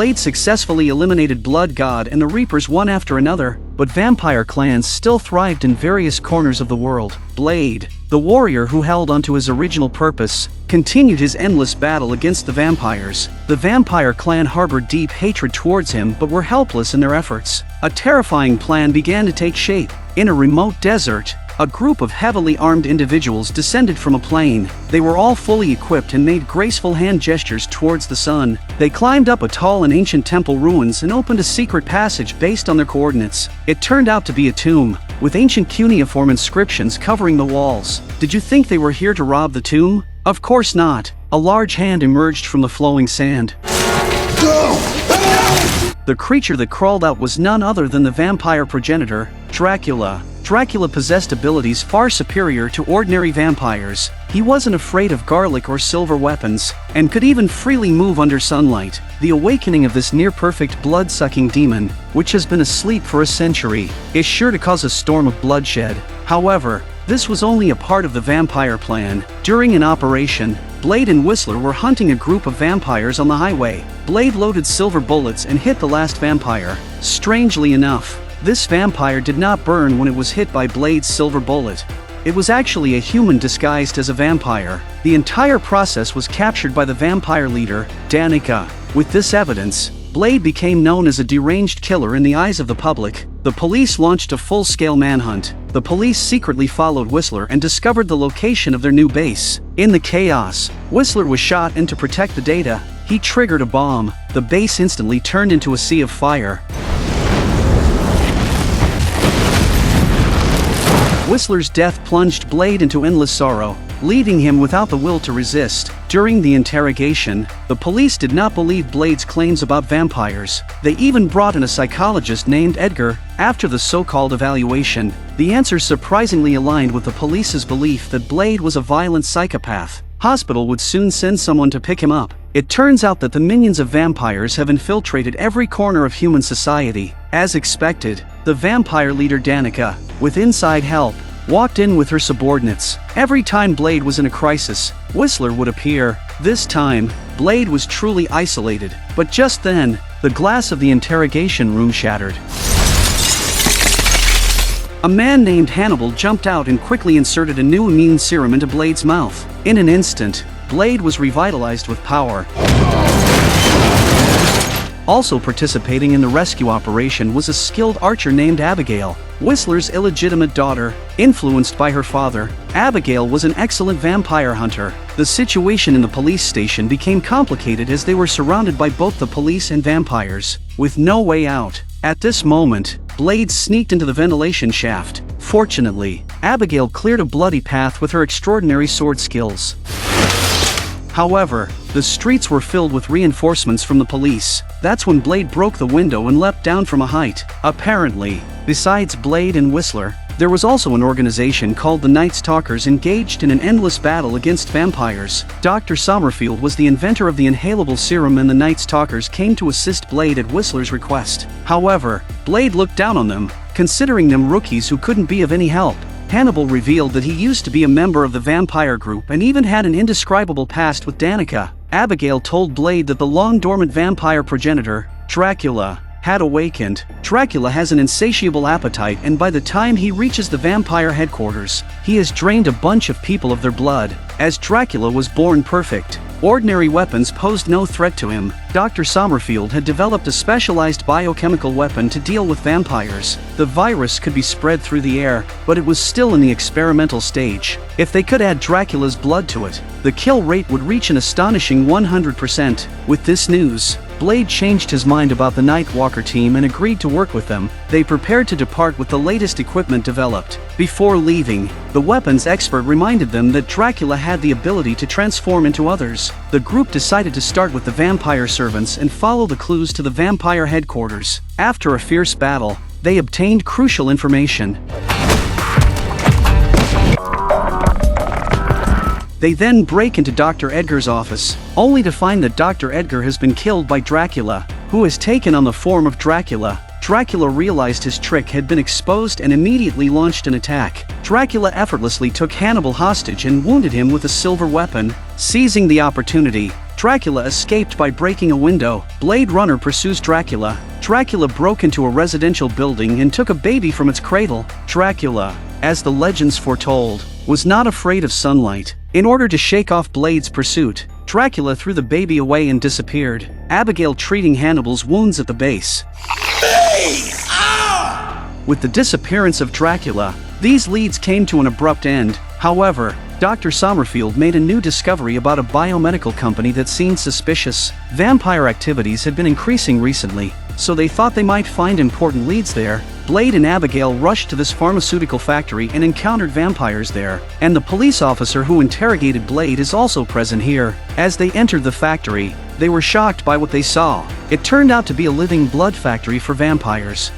Blade successfully eliminated Blood God and the Reapers one after another, but vampire clans still thrived in various corners of the world. Blade, the warrior who held onto his original purpose, continued his endless battle against the vampires. The vampire clan harbored deep hatred towards him but were helpless in their efforts. A terrifying plan began to take shape. In a remote desert, a group of heavily armed individuals descended from a plane. They were all fully equipped and made graceful hand gestures towards the sun. They climbed up a tall and ancient temple ruins and opened a secret passage based on their coordinates. It turned out to be a tomb, with ancient cuneiform inscriptions covering the walls. Did you think they were here to rob the tomb? Of course not. A large hand emerged from the flowing sand. The creature that crawled out was none other than the vampire progenitor, Dracula. Dracula possessed abilities far superior to ordinary vampires. He wasn't afraid of garlic or silver weapons, and could even freely move under sunlight. The awakening of this near-perfect blood-sucking demon, which has been asleep for a century, is sure to cause a storm of bloodshed. However, this was only a part of the vampire plan. During an operation, Blade and Whistler were hunting a group of vampires on the highway. Blade loaded silver bullets and hit the last vampire. Strangely enough, this vampire did not burn when it was hit by Blade's silver bullet. It was actually a human disguised as a vampire. The entire process was captured by the vampire leader, Danica. With this evidence, Blade became known as a deranged killer in the eyes of the public. The police launched a full-scale manhunt. The police secretly followed Whistler and discovered the location of their new base. In the chaos, Whistler was shot, and to protect the data, he triggered a bomb. The base instantly turned into a sea of fire. Whistler's death plunged Blade into endless sorrow, leaving him without the will to resist. During the interrogation, the police did not believe Blade's claims about vampires. They even brought in a psychologist named Edgar. After the so-called evaluation, the answers surprisingly aligned with the police's belief that Blade was a violent psychopath. Hospital would soon send someone to pick him up. It turns out that the minions of vampires have infiltrated every corner of human society. As expected, the vampire leader Danica, with inside help, walked in with her subordinates. Every time Blade was in a crisis, Whistler would appear. This time, Blade was truly isolated. But just then, the glass of the interrogation room shattered. A man named Hannibal jumped out and quickly inserted a new immune serum into Blade's mouth. In an instant, Blade was revitalized with power. Also participating in the rescue operation was a skilled archer named Abigail, Whistler's illegitimate daughter. Influenced by her father, Abigail was an excellent vampire hunter. The situation in the police station became complicated as they were surrounded by both the police and vampires, with no way out. At this moment, Blade sneaked into the ventilation shaft. Fortunately, Abigail cleared a bloody path with her extraordinary sword skills. However, the streets were filled with reinforcements from the police. That's when Blade broke the window and leapt down from a height. Apparently, besides Blade and Whistler, there was also an organization called the Nightstalkers engaged in an endless battle against vampires. Dr. Sommerfield was the inventor of the inhalable serum, and the Nightstalkers came to assist Blade at Whistler's request. However, Blade looked down on them, considering them rookies who couldn't be of any help. Hannibal revealed that he used to be a member of the vampire group and even had an indescribable past with Danica. Abigail told Blade that the long-dormant vampire progenitor, Dracula, had awakened. Dracula has an insatiable appetite, and by the time he reaches the vampire headquarters, he has drained a bunch of people of their blood. As Dracula was born perfect, ordinary weapons posed no threat to him. Dr. Sommerfield had developed a specialized biochemical weapon to deal with vampires. The virus could be spread through the air, but it was still in the experimental stage. If they could add Dracula's blood to it, the kill rate would reach an astonishing 100%. With this news, Blade changed his mind about the Nightwalker team and agreed to work with them. They prepared to depart with the latest equipment developed. Before leaving, the weapons expert reminded them that Dracula had the ability to transform into others. The group decided to start with the vampire servants and follow the clues to the vampire headquarters. After a fierce battle, they obtained crucial information. They then break into Dr. Edgar's office, only to find that Dr. Edgar has been killed by Dracula, who has taken on the form of Dracula. Dracula realized his trick had been exposed and immediately launched an attack. Dracula effortlessly took Hannibal hostage and wounded him with a silver weapon. Seizing the opportunity, Dracula escaped by breaking a window. Blade Runner pursues Dracula. Dracula broke into a residential building and took a baby from its cradle. Dracula, as the legends foretold, was not afraid of sunlight. In order to shake off Blade's pursuit, Dracula threw the baby away and disappeared. Abigail treating Hannibal's wounds at the base. With the disappearance of Dracula, these leads came to an abrupt end. However, Dr. Sommerfield made a new discovery about a biomedical company that seemed suspicious. Vampire activities had been increasing recently, so they thought they might find important leads there. Blade and Abigail rushed to this pharmaceutical factory and encountered vampires there, and the police officer who interrogated Blade is also present here. As they entered the factory, they were shocked by what they saw. It turned out to be a living blood factory for vampires.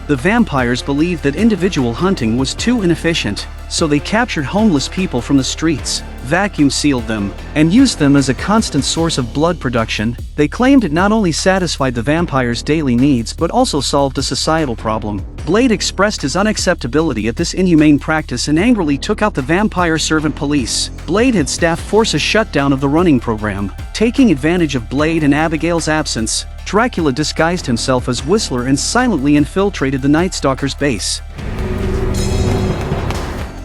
The vampires believed that individual hunting was too inefficient, so they captured homeless people from the streets, vacuum-sealed them, and used them as a constant source of blood production. They claimed it not only satisfied the vampires' daily needs but also solved a societal problem. Blade expressed his unacceptability at this inhumane practice and angrily took out the vampire servant police. Blade had staff force a shutdown of the running program. Taking advantage of Blade and Abigail's absence, Dracula disguised himself as Whistler and silently infiltrated the Nightstalkers' base.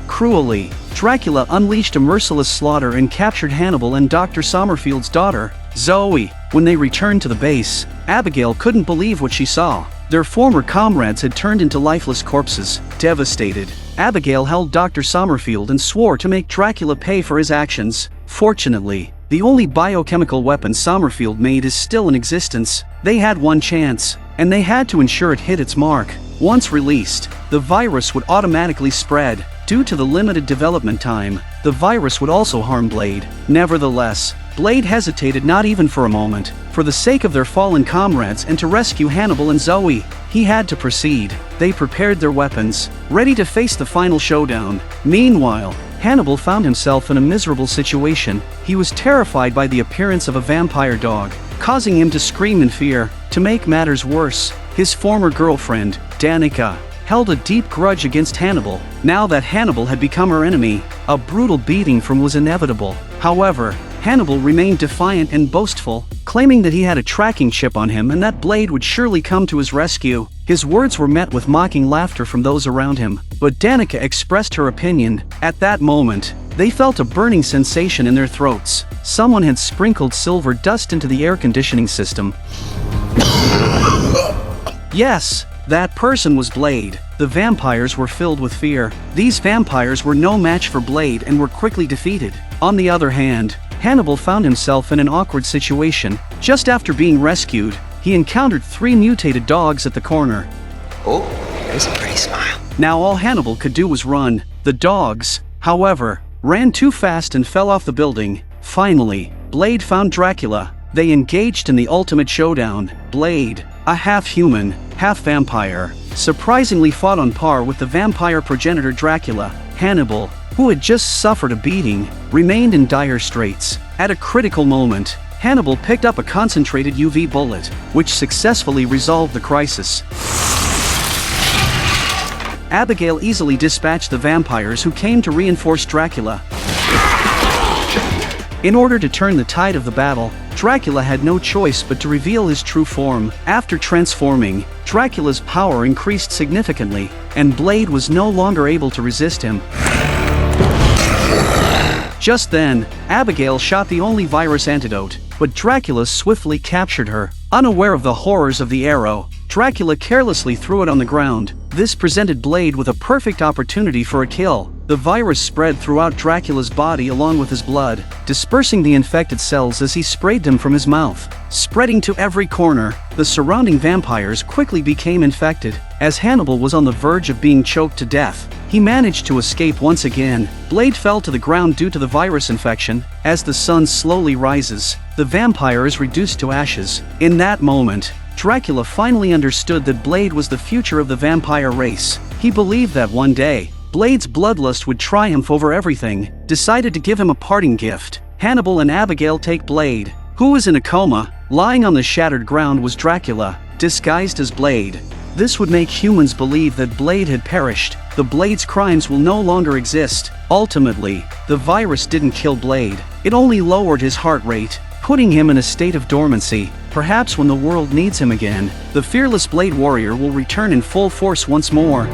Cruelly, Dracula unleashed a merciless slaughter and captured Hannibal and Dr. Sommerfield's daughter, Zoe. When they returned to the base, Abigail couldn't believe what she saw. Their former comrades had turned into lifeless corpses. Devastated, Abigail held Dr. Sommerfield and swore to make Dracula pay for his actions. Fortunately, the only biochemical weapon Sommerfield made is still in existence. They had one chance, and they had to ensure it hit its mark. Once released, the virus would automatically spread. Due to the limited development time, the virus would also harm Blade. Nevertheless, Blade hesitated not even for a moment. For the sake of their fallen comrades and to rescue Hannibal and Zoe, he had to proceed. They prepared their weapons, ready to face the final showdown. Meanwhile, Hannibal found himself in a miserable situation. He was terrified by the appearance of a vampire dog, causing him to scream in fear. To make matters worse, his former girlfriend, Danica, held a deep grudge against Hannibal. Now that Hannibal had become her enemy, a brutal beating from was inevitable. However, Hannibal remained defiant and boastful, claiming that he had a tracking chip on him and that Blade would surely come to his rescue. His words were met with mocking laughter from those around him, but Danica expressed her opinion. At that moment, they felt a burning sensation in their throats. Someone had sprinkled silver dust into the air conditioning system. Yes, that person was Blade. The vampires were filled with fear. These vampires were no match for Blade and were quickly defeated. On the other hand, Hannibal found himself in an awkward situation. Just after being rescued, he encountered 3 mutated dogs at the corner. Oh, there's a pretty smile. Now all Hannibal could do was run. The dogs, however, ran too fast and fell off the building. Finally, Blade found Dracula. They engaged in the ultimate showdown. Blade, a half-human, half-vampire, surprisingly fought on par with the vampire progenitor Dracula. Hannibal, who had just suffered a beating, remained in dire straits. At a critical moment, Hannibal picked up a concentrated UV bullet, which successfully resolved the crisis. Abigail easily dispatched the vampires who came to reinforce Dracula. In order to turn the tide of the battle, Dracula had no choice but to reveal his true form. After transforming, Dracula's power increased significantly, and Blade was no longer able to resist him. Just then, Abigail shot the only virus antidote, but Dracula swiftly captured her. Unaware of the horrors of the arrow, Dracula carelessly threw it on the ground. This presented Blade with a perfect opportunity for a kill. The virus spread throughout Dracula's body along with his blood, dispersing the infected cells as he sprayed them from his mouth. Spreading to every corner, the surrounding vampires quickly became infected. As Hannibal was on the verge of being choked to death, he managed to escape once again. Blade fell to the ground due to the virus infection. As the sun slowly rises, the vampire is reduced to ashes. In that moment, Dracula finally understood that Blade was the future of the vampire race. He believed that one day, Blade's bloodlust would triumph over everything, decided to give him a parting gift. Hannibal and Abigail take Blade, who was in a coma. Lying on the shattered ground was Dracula, disguised as Blade. This would make humans believe that Blade had perished. The Blade's crimes will no longer exist. Ultimately, the virus didn't kill Blade. It only lowered his heart rate, putting him in a state of dormancy. Perhaps when the world needs him again, the fearless Blade Warrior will return in full force once more.